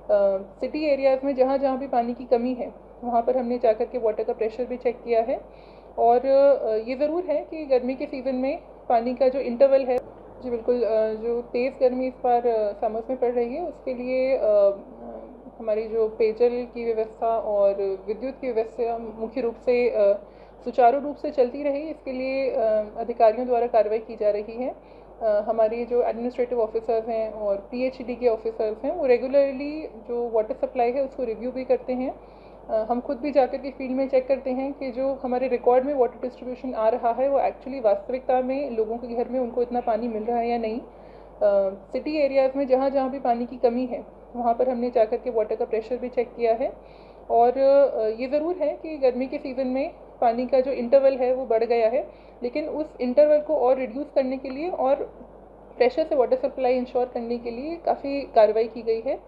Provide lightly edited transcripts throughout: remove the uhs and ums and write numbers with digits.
City areas में जहाँ जहाँ भी पानी की कमी है वहाँ पर हमने जा कर के वाटर का प्रेशर भी चेक किया है। और ये ज़रूर है कि गर्मी के सीज़न में पानी का जो इंटरवल है, जी बिल्कुल, जो तेज़ गर्मी इस बार समर्स में पड़ रही है उसके लिए हमारी जो पेयजल की व्यवस्था और विद्युत की व्यवस्था मुख्य रूप से सुचारू रूप से चलती रहे, इसके लिए अधिकारियों द्वारा कार्रवाई की जा रही है। हमारे जो एडमिनिस्ट्रेटिव ऑफिसर्स हैं और पीएचईडी के ऑफिसर्स हैं वो रेगुलरली जो वाटर सप्लाई है उसको रिव्यू भी करते हैं। हम खुद भी जाकर के फील्ड में चेक करते हैं कि जो हमारे रिकॉर्ड में वाटर डिस्ट्रीब्यूशन आ रहा है वो एक्चुअली वास्तविकता में लोगों के घर में उनको इतना पानी मिल रहा है या नहीं। सिटी एरियाज़ में जहाँ जहाँ भी पानी की कमी है वहाँ पर हमने जाकर के वाटर का प्रेशर भी चेक किया है। और ये ज़रूर है कि गर्मी के सीज़न में पानी का जो इंटरवल है वो बढ़ गया है, लेकिन उस इंटरवल को और रिड्यूस करने के लिए और प्रेशर से वाटर सप्लाई इंश्योर करने के लिए काफ़ी कार्रवाई की गई है।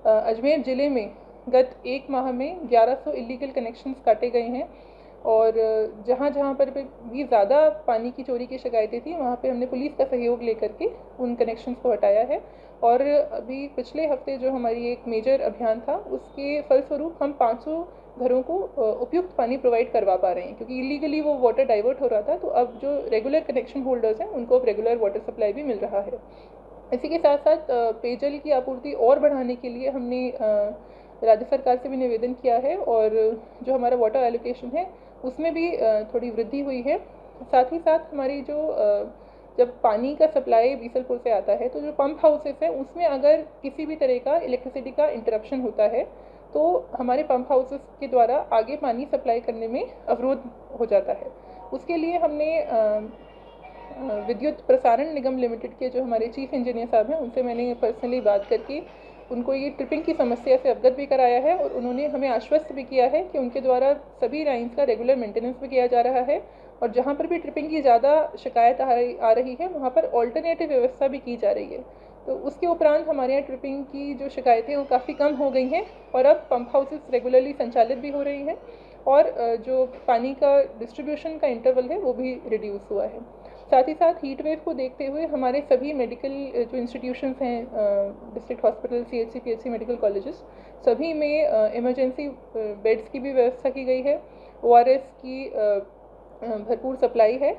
अजमेर ज़िले में गत 1 माह में 1100 इलीगल कनेक्शंस काटे गए हैं और जहाँ जहाँ पर भी ज़्यादा पानी की चोरी की शिकायतें थी वहाँ पे हमने पुलिस का सहयोग लेकर के उन कनेक्शंस को हटाया है। और अभी पिछले हफ्ते जो हमारी एक मेजर अभियान था उसके फलस्वरूप हम 500 घरों को उपयुक्त पानी प्रोवाइड करवा पा रहे हैं, क्योंकि इलीगली वो वाटर डाइवर्ट हो रहा था। तो अब जो रेगुलर कनेक्शन होल्डर्स हैं उनको अब रेगुलर वाटर सप्लाई भी मिल रहा है। इसी के साथ साथ पेयजल की आपूर्ति और बढ़ाने के लिए हमने राज्य सरकार से भी निवेदन किया है और जो हमारा वाटर एलोकेशन है उसमें भी थोड़ी वृद्धि हुई है। साथ ही साथ हमारी जो जब पानी का सप्लाई बीसलपुर से आता है तो जो पंप हाउसेस हैं उसमें अगर किसी भी तरह का इलेक्ट्रिसिटी का इंटरप्शन होता है तो हमारे पंप हाउसेस के द्वारा आगे पानी सप्लाई करने में अवरोध हो जाता है। उसके लिए हमने विद्युत प्रसारण निगम लिमिटेड के जो हमारे चीफ इंजीनियर साहब हैं उनसे मैंने पर्सनली बात करके उनको ये ट्रिपिंग की समस्या से अवगत भी कराया है और उन्होंने हमें आश्वस्त भी किया है कि उनके द्वारा सभी लाइन्स का रेगुलर मेंटेनेंस भी किया जा रहा है और जहाँ पर भी ट्रिपिंग की ज़्यादा शिकायत आ रही है वहाँ पर ऑल्टरनेटिव व्यवस्था भी की जा रही है। तो उसके उपरांत हमारे यहाँ ट्रिपिंग की जो शिकायतें वो काफ़ी कम हो गई हैं और अब पंप हाउसेस रेगुलरली संचालित भी हो रही हैं और जो पानी का डिस्ट्रीब्यूशन का इंटरवल है वो भी रिड्यूस हुआ है। साथ ही साथ हीट वेव को देखते हुए हमारे सभी मेडिकल जो इंस्टीट्यूशंस हैं, district hospital, CHC, PHC, medical colleges, सभी में इमरजेंसी बेड्स की भी व्यवस्था की गई है। ओआरएस की भरपूर सप्लाई है।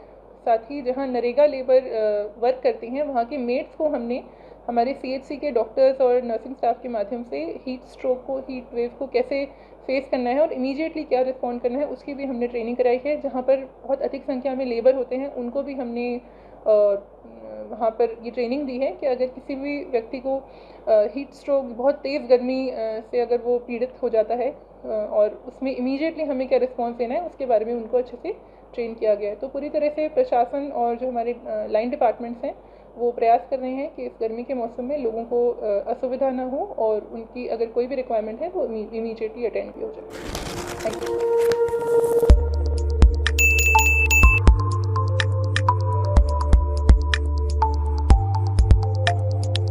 साथ ही जहाँ नरेगा लेबर वर्क करती हैं वहाँ के मेड्स को हमने हमारे सीएचसी के डॉक्टर्स और नर्सिंग स्टाफ के माध्यम से हीट स्ट्रोक को, हीट वेव को कैसे फेस करना है और इमीडिएटली क्या रिस्पॉन्ड करना है उसकी भी हमने ट्रेनिंग कराई है। जहाँ पर बहुत अधिक संख्या में लेबर होते हैं उनको भी हमने वहाँ पर ये ट्रेनिंग दी है कि अगर किसी भी व्यक्ति को हीट स्ट्रोक, बहुत तेज़ गर्मी से अगर वो पीड़ित हो जाता है और उसमें इमीडिएटली हमें क्या रिस्पॉन्स देना है उसके बारे में उनको अच्छे से ट्रेन किया गया है। तो पूरी तरह से प्रशासन और जो हमारे लाइन डिपार्टमेंट्स हैं वो प्रयास कर रहे हैं कि इस गर्मी के मौसम में लोगों को असुविधा ना हो और उनकी अगर कोई भी रिक्वायरमेंट है वो इमीडिएटली अटेंड भी हो जाए। Thank you.